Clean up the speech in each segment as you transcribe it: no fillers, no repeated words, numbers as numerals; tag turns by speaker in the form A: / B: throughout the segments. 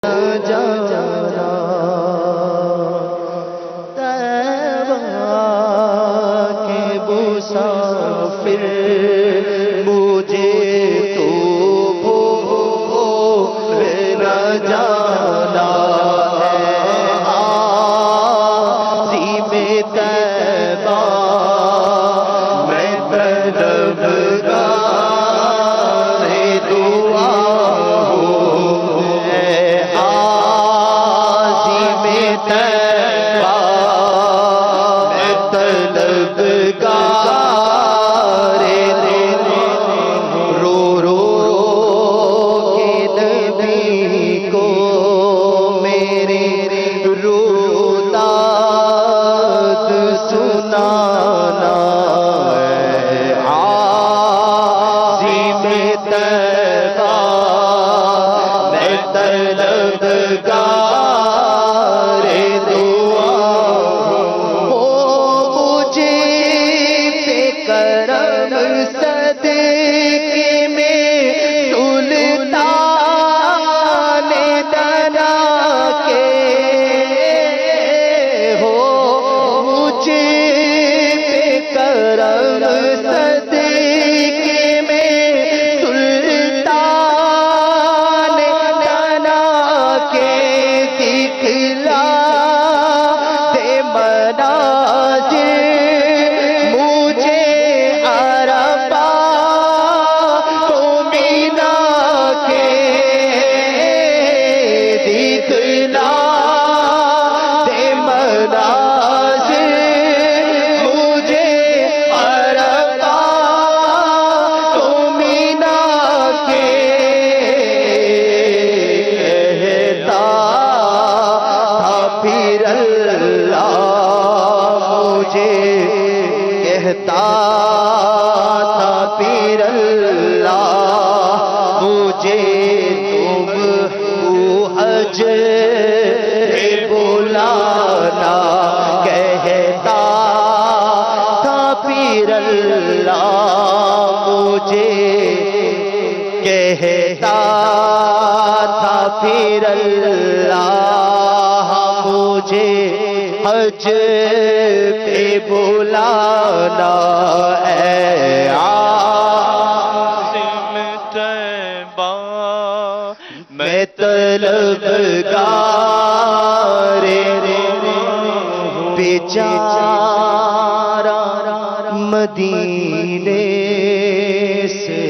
A: جانا طیبہ کے مسافر مجھے تو بھول نہ جانا عظیم طیبہ میں طلبگار دعا کہتا تھا پھر اللہ مجھے تم حج بلانا کہتا تھا پھر اللہ مجھے کہتا تھا پھر اللہ مجھے حج پہ بلانا اے عاصم طیبہ میں طلبگار بیچارہ مدینے سے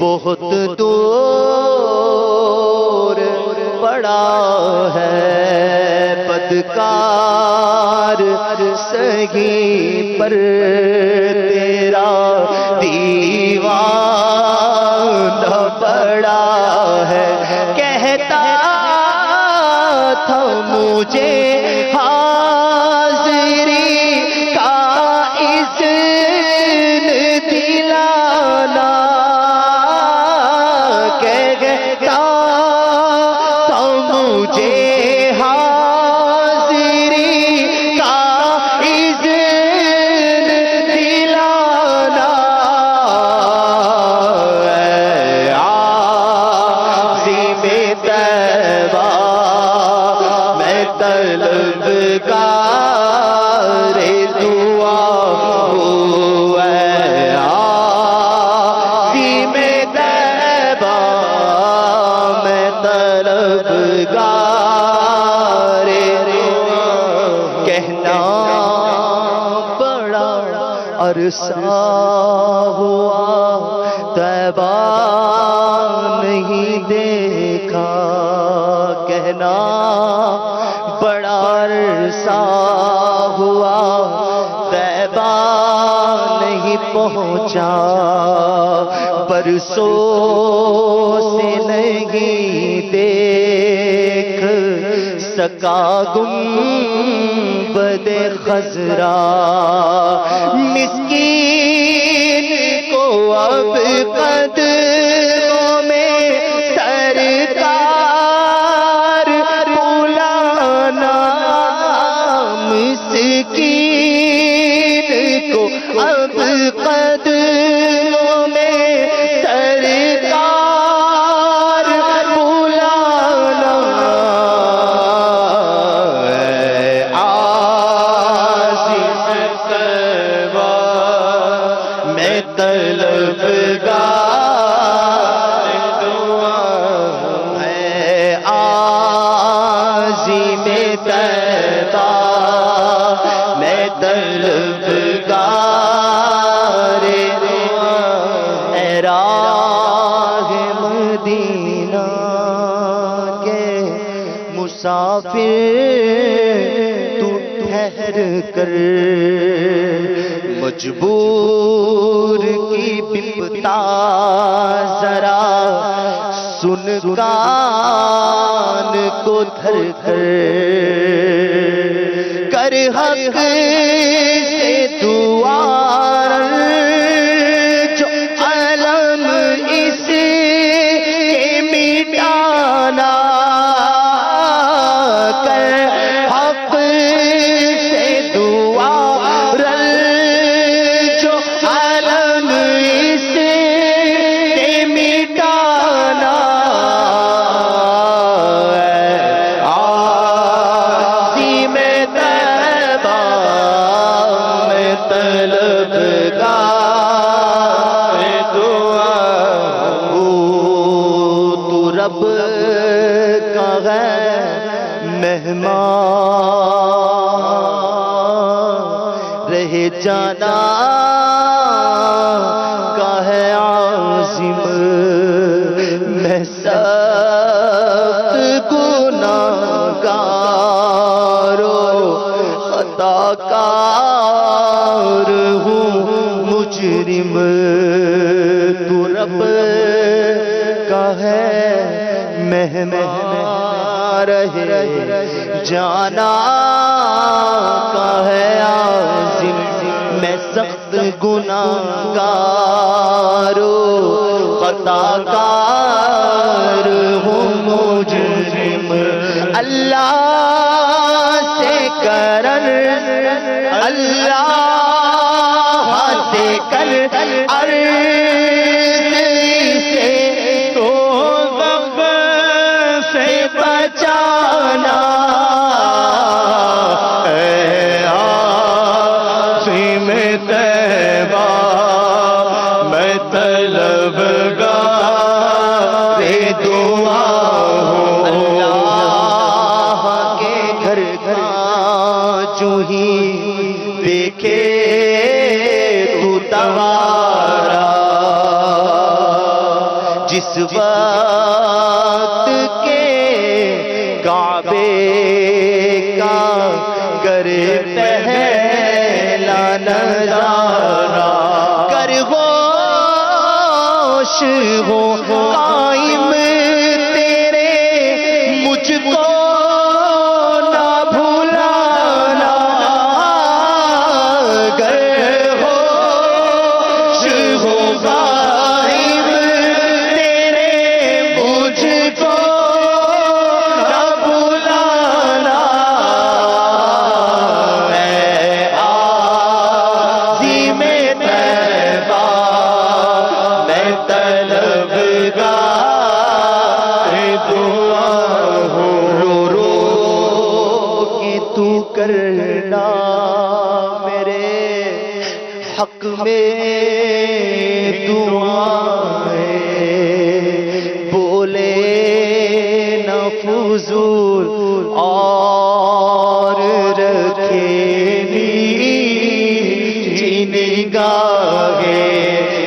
A: بہت دور پڑا ہے بدکار سہی پر تیرا دیوانہ پڑا ہے کہتا تھا مجھے حاضری کا اذن دلانا کہتا تھا مجھے عرصہ ہوا طیبہ نہیں دیکھا کہنا بڑا عرصہ ہوا طیبہ نہیں پہنچا برسوں سے نہیں دیکھ سکا گنبد خضرا مسکین کو اب قدموں میں سرکار بلانا مسکین کو اب قدموں میں سرکار بلانا مسافر تو ٹھہر کر، مجبور کی بپتا ذرا سن کان کو دھر کر، کر حق سے دعا جو علم اس کے مٹانا، کر حق سے دعا جو علم اس کے مٹانا، عظیم طیبہ میں طلبگار دعا ہوں، تو رب کا ہے مہمان، رہ جانا کا ہے عازم، میں سخت گناہگار و خطا کار ہوں مجرم، تو رب کا ہے مہمان، رہ جانا کا ہے عازم، میں سخت گناہگار و خطا کار ہوں مجرم، اللہ سے کرن، اللہ سے کر عرض سے تو غم سے بچانا، اے عظیم طیبہ میں طلبگار دعا ہوں، اللہ کے گھر گھر جو ہی دیکھے تو تمہارا، جس وقت کے کعبے کا کرے پہلا نظارہ، کر ہوش ہو قائم تیرے مجھ کو نہ بھولانا، گر ہوش ہو قائم تیرے مجھ کو نہ بھولانا، اے عظیم طیبہ میں طلبگار دعا ہوں، رو رو کے تو کرنا میرے حق میں دعائیں، بولے نہ فضول اور رکھے نیچی نگاہیں،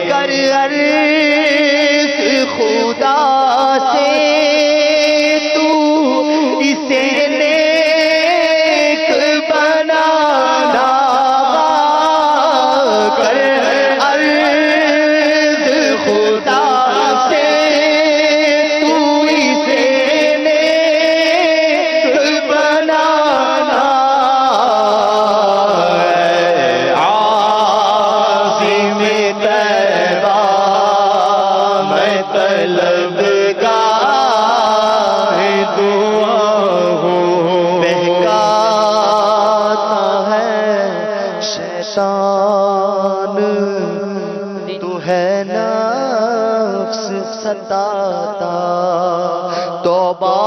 A: کر عرض خدا سے تو اسے نیک بنانا، کر عرض خدا سے تو اسے نیک بنانا، عظیم طیبہ میں طلبگار دعا ہوں، بہکاتا ہے شیطان تو ہے نفس ستاتا، توبہ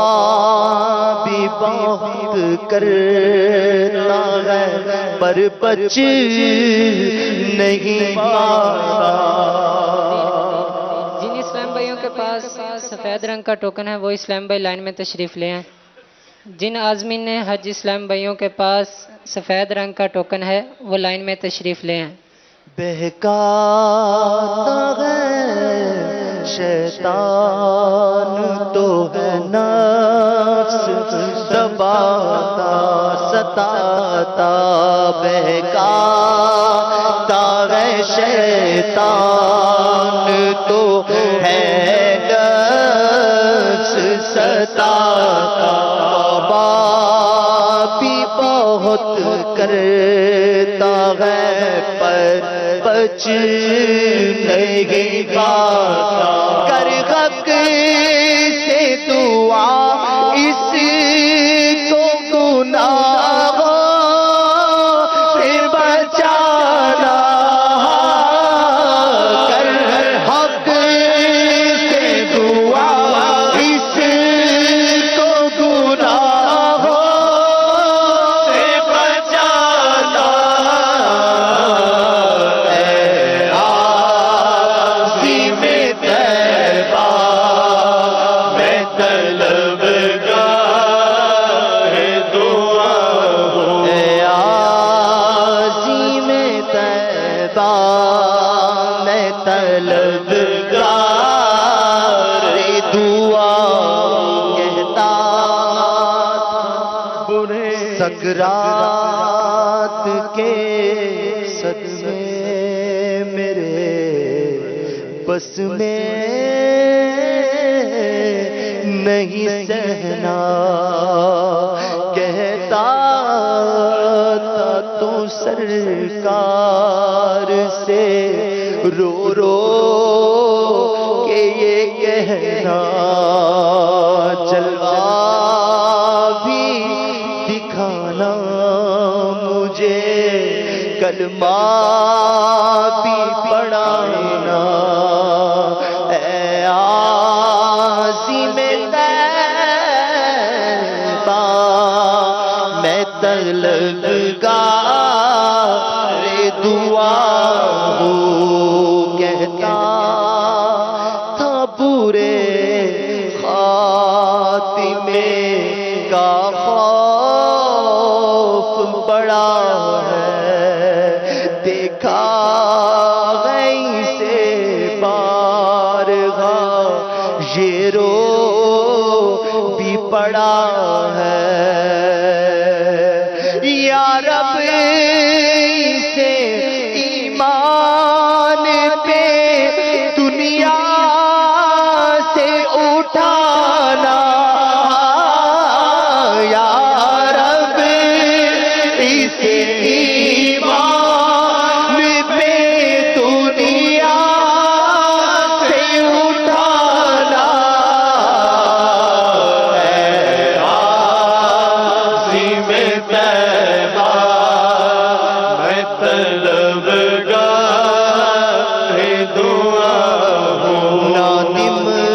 A: بھی بہت کرتا ہے پر بچ نہیں پاتا،
B: جن اسلام بھائیوں کے پاس سفید رنگ کا ٹوکن ہے وہ اسلام بھائی لائن میں تشریف لے آئیں، جن عازمین نے حج اسلام بھائیوں کے پاس سفید رنگ کا ٹوکن ہے وہ لائن میں تشریف لے آئیں،
A: بہکاتا ہے شیطان تو ہے نفس دباتا ستاتا بہکاتا ہے شیطان تو ہے نفس ستاتا بھی بہت کرتا ہے پر بچ نہیں پاتا کر حق سے دعا اس کو گناہ سے بچانا کر حق سے دعا اس کو گناہ سے بچانا عظیم طیبہ میں طلبگار دعا ہوں عظیم طیبہ میں طلبگار دعا کہتا سکرات کے صدمے میرے بس میں نہیں سہنا کہتا تھا تو سرکار سے رو رو کہ یہ کہنا جلوہ بھی دکھانا مجھے کلمہ بھی پڑھانا اے عظیم طیبہ میں طلبگار دعا ہوں کہتا تھا برے خاتمے کا خوف بڑا ہے دیکھا سے بارگاہ یہ رو بھی پڑا ہے یا رب سے ایمان پہ دنیا سے اٹھانا یا رب سے ایمان پہ دنیا سے اٹھانا عظیم طیبہ میں طلبگار دعا ہوں نادم ہے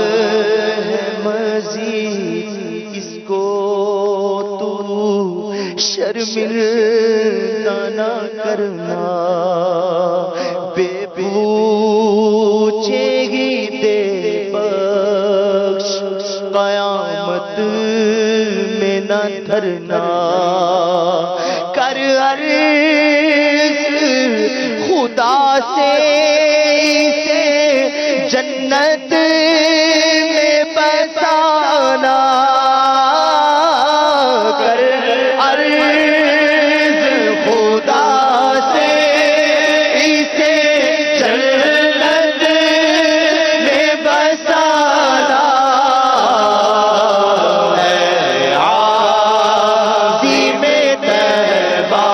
A: مزید اس کو تو شرمندہ نہ کرنا بے پوچھے گی دے بخش قیامت میں نہ دھرنا کر عرض خدا سے اسے جنت میں بسانا کر عرض خدا سے اسے جنت میں بسانا اے عظیم طیبہ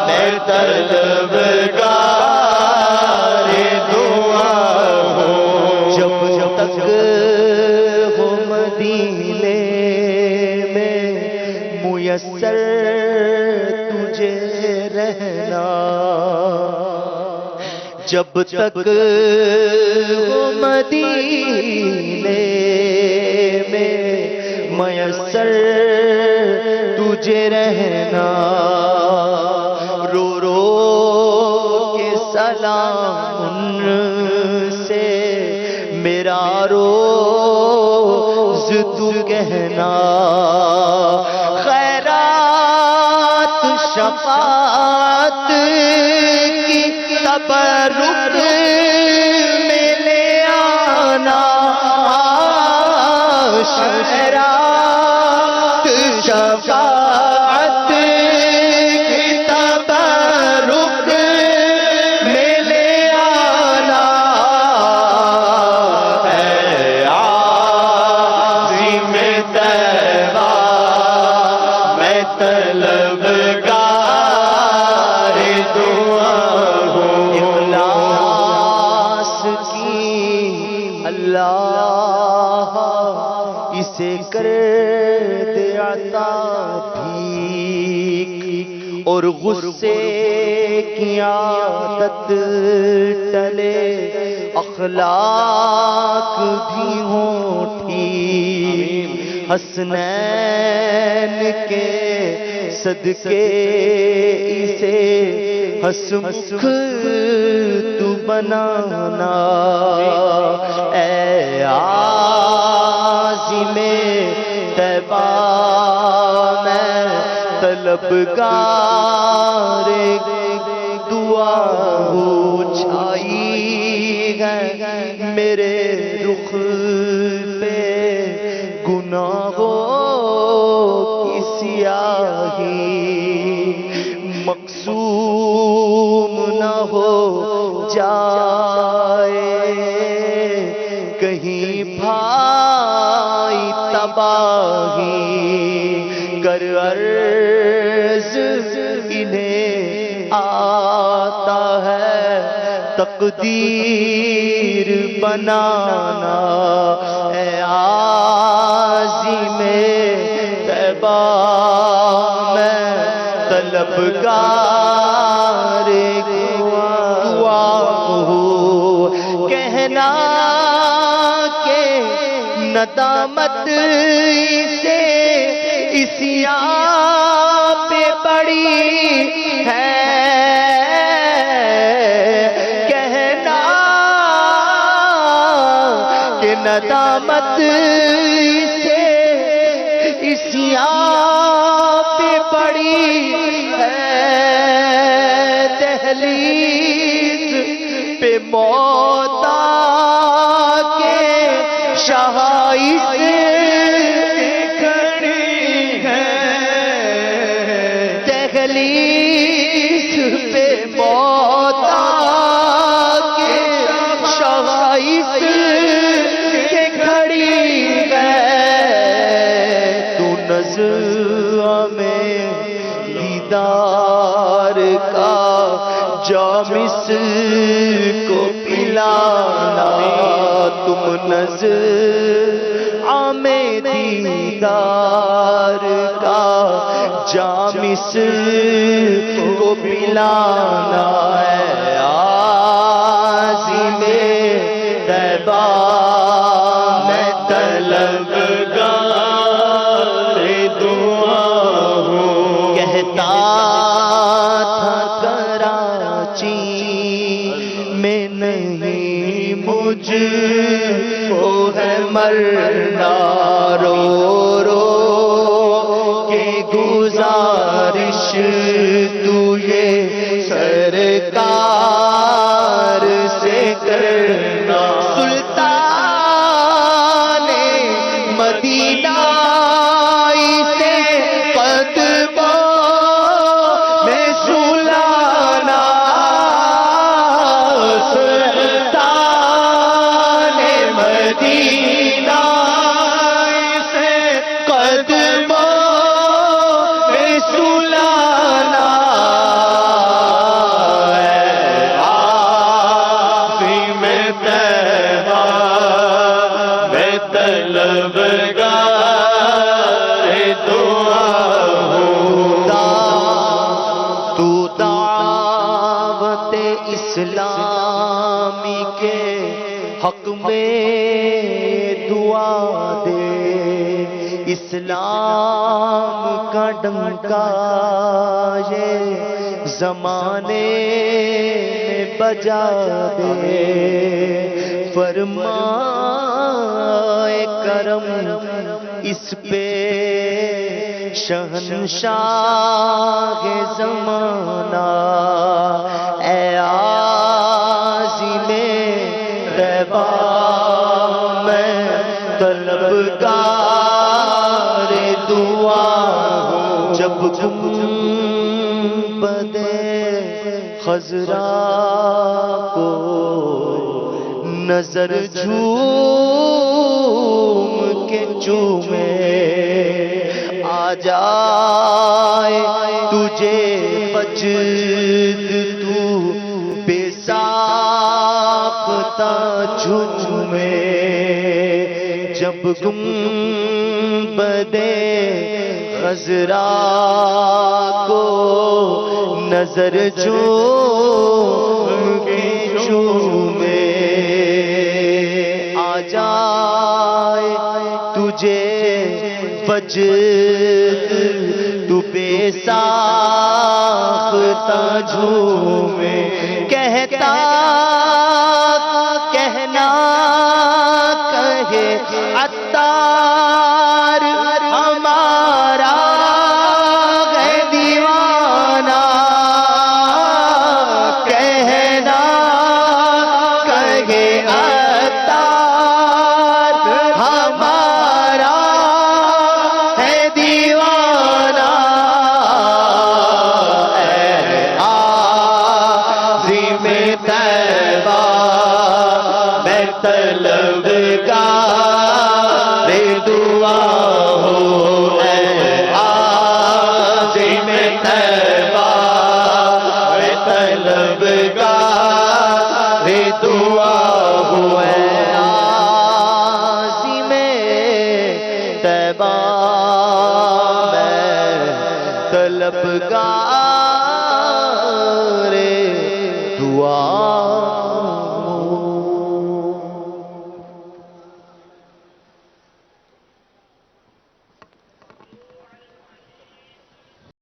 A: میں طلبگار دعا ہوں جب تک ہو مدینے میں میسر تجھے رہنا جب تک ہو مدینے میں میسر تجھے رہنا رو رو کے سلام ان سے میرا روز تو کہنا خیرات شفاعت کی تبرک میں لے آنا خیرات شفاعت کی تبرک میں لے آنا ہے عازم طیبہ میں طلبگار دعا ہوں اخلاص کی اللہ اسے کر دے عطا بھیک اور غصے کی عادت ٹلے اخلاق بھی ہوں ٹھیک حسنین کے صدقے اسے ہسمکھ تو بنانا اے عازم طیبہ میں طلبگار دعا ہو چھائی ہے میرے رخ پہ گناہوں کی سیاہی مقصوم نہ ہو جائے کہیں بھائی تباہی کر عرض انہیں آتا ہے تقدیر بنانا اے عازم طیبہ میں طلبگار دعا ہوں کہنا کہ ندامت سے اسیاں پہ پڑی ہے کہنا کہ ندامت سے اسیاں پہ پڑی ہے دہلیز پہ موت کے شہائش دہلیز پہ موت کے شہائش کے کھڑی ہے تو نظر میں دیدار کا جامس کو پلانا تم نظر میں دیدار کا جامس کو پلانا ہے عازم طیبہ میں طلبگار دعا ہوں کہتا تھا کراچی میں نہیں مجھ کو ہے مرنا رو رو کے گزارش تو یہ سرکار سے کرنا سلطان مدینہ سے قدموں میں سلانا سلطان مدینہ سے قدموں میں سلانا عازم طیبہ میں طلبگار دعا ہوں تو دعوت اسلامی کے حق میں دعا دے اسلام کا ڈنکا یہ زمانے میں بجا دے فرمائے کرم اس پہ شہنشاہ زمانہ اے عازم طیبہ میں طلبگار دعا گنبد خضرا کو نظر جھوم کے چومے، آ جائے تجھے مجد تو بے ساختہ جھومے، جب گنبد خضرا کو نظر جھوم کے چومے، آ جائے تجھے وجد تو بے ساختہ جھومے، کہتا کہنا کہے عطار ہمارا ہے دیوانہ، کہنا کہے عطار ہمارا ہے دیوانہ، عظیم طیبہ میں طلبگار دعا ہو، اے عظیم طیبہ میں طلبگار دعا ہو، اے عظیم طیبہ میں طلبگار دعا